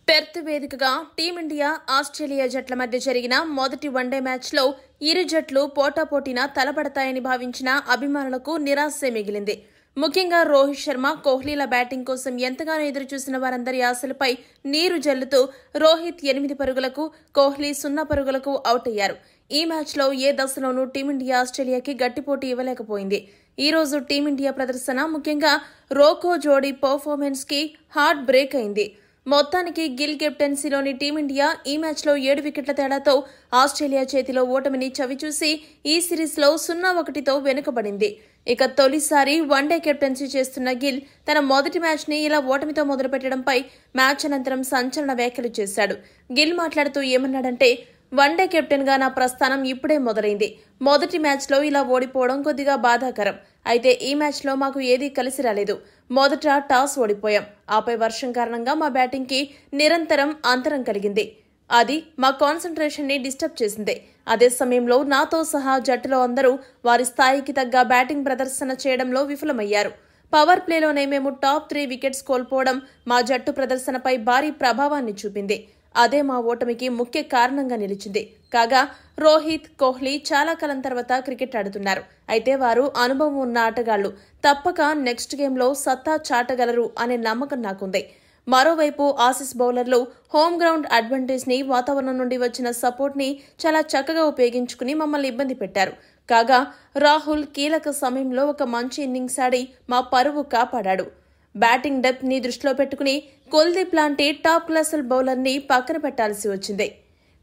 Perth వేదికగా team India Australia జట్ల మధ్య జరిగిన మొదటి వన్డే మ్యాచ్లో ఇరు జట్లు పోటాపోటీన తలపడతాయని భావించిన అభిమానులకు నిరాశే మిగిలింది. ముఖ్యంగా రోహిత్ శర్మ, కోహ్లీల బ్యాటింగ్ కోసం ఎంతగానో ఎదురుచూసిన వారందరి ఆశలపై నీరు జల్లుతూ రోహిత్ 8 పరుగులకు, కోహ్లీ 0 పరుగులకు అవుట్ అయ్యారు. ఈ మ్యాచ్లో ఏ దశలోనూ టీమిండియా ఆస్ట్రేలియాకి గట్టిపోటీ ఇవ్వలేకపోయింది. ఈ రోజు టీమిండియా ప్రదర్శన, ముఖ్యంగా రోకో జోడీ పర్ఫార్మెన్స్ కి హార్ట్ బ్రేక్ అయింది. మొత్తానికి గిల్ కెప్టెన్సీలోని టీమిండియా ఈ మ్యాచ్లో 7 వికెట్ల తేడాతో ఆస్ట్రేలియా చేతిలో ఓటమిని చవిచూసి ఈ సిరీస్లో 0-1తో వెనుకబడింది. ఇక తొలిసారి వన్డే కెప్టెన్సీ చేస్తున్న గిల్ తన మొదటి మ్యాచ్ని ఇలా ఓటమితో మొదలుపెట్టడంపై మ్యాచ్ అనంతరం సంచలన వ్యాఖ్యలు చేశాడు. గిల్ మాట్లాడుతూ ఏమన్నాడంటే, వన్డే కెప్టెన్ గా నా ప్రస్థానం ఇప్పుడే మొదలైంది. మొదటి మ్యాచ్లో ఇలా ఓడిపోవడం కొద్దిగా బాధాకరం. అయితే ఈ మ్యాచ్లో మాకు ఏదీ కలిసి రాలేదు. మొదట టాస్ ఓడిపోయాం. ఆపై వర్షం కారణంగా మా బ్యాటింగ్ కి నిరంతరం అంతరం కలిగింది. అది మా కాన్సంట్రేషన్ ని డిస్టర్బ్ చేసింది. అదే సమయంలో నాతో సహా జట్టులో అందరూ వారి స్థాయికి తగ్గ బ్యాటింగ్ ప్రదర్శన చేయడంలో విఫలమయ్యారు. పవర్ ప్లేలోనే మేము టాప్ 3 వికెట్స్ కోల్పోవడం మా జట్టు ప్రదర్శనపై భారీ ప్రభావాన్ని చూపింది. అదే మా ఓటమికి ముఖ్య కారణంగా నిలిచింది. కాగా రోహిత్, కోహ్లీ చాలా కాలం తర్వాత క్రికెట్ ఆడుతున్నారు. అయితే వారు అనుభవం ఉన్న ఆటగాళ్లు. తప్పక నెక్స్ట్ గేమ్లో సత్తా చాటగలరు అనే నమ్మకం నాకుంది. మరోవైపు ఆసీస్ బౌలర్లు హోమ్ గ్రౌండ్ అడ్వాంటేజ్ ని, వాతావరణం నుండి వచ్చిన సపోర్ట్ ని చాలా చక్కగా ఉపయోగించుకుని మమ్మల్ని ఇబ్బంది పెట్టారు. కాగా రాహుల్ కీలక సమయంలో ఒక మంచి ఇన్నింగ్స్ ఆడి మా పరువు కాపాడాడు. బ్యాటింగ్ డెప్త్ ని దృష్టిలో పెట్టుకుని కుల్దీప్ లాంటి టాప్ క్లాస్ బౌలర్ ని పక్కన పెట్టాల్సి వచ్చింది.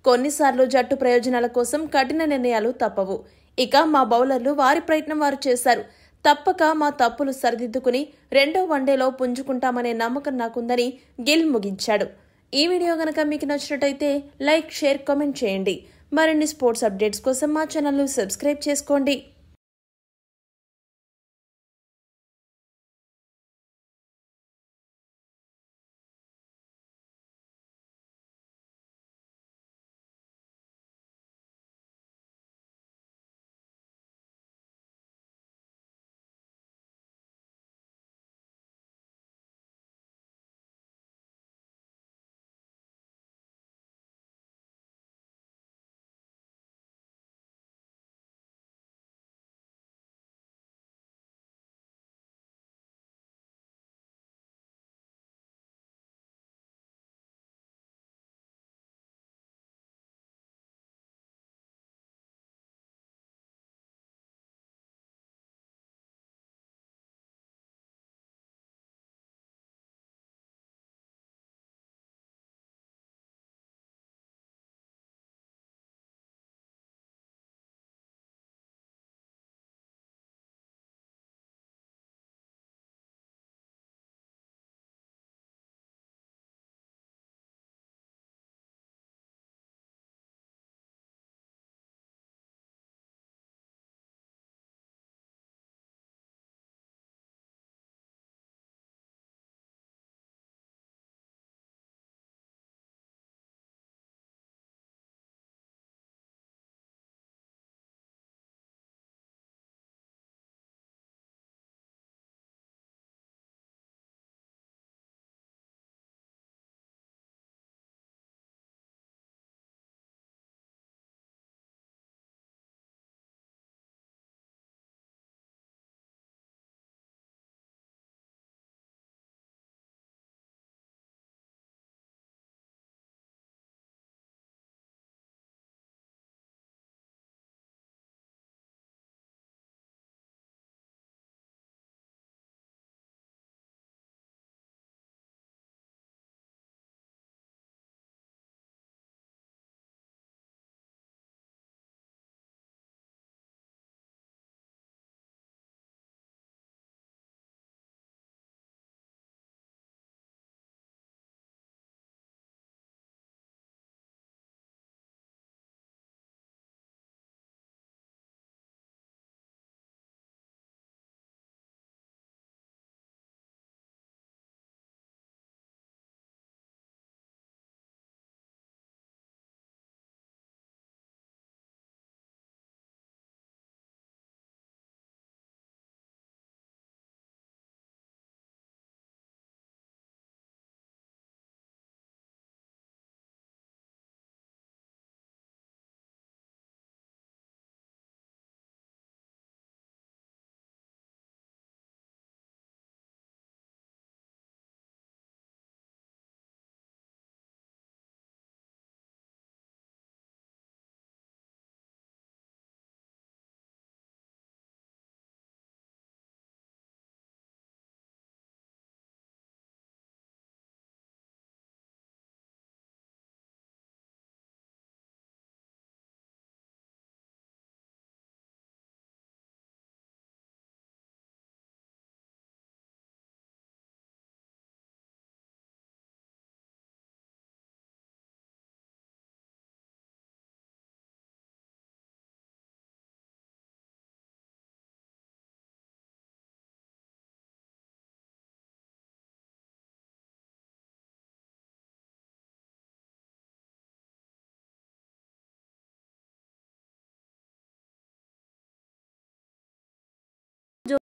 కొన్నిసార్లు జట్టు ప్రయోజనాల కోసం కఠిన నిర్ణయాలు తప్పవు. ఇక మా బౌలర్లు వారి ప్రయత్నం వారు చేశారు. తప్పక మా తప్పులు సరిదిద్దుకుని రెండో వన్డేలో పుంజుకుంటామనే నమ్మకం నాకుందని గిల్ ముగించాడు. ఈ వీడియో గనక మీకు నచ్చినట్టయితే లైక్, షేర్, కామెంట్ చేయండి. మరిన్ని స్పోర్ట్స్ అప్డేట్స్ కోసం మా ఛానల్ను సబ్స్క్రైబ్ చేసుకోండి.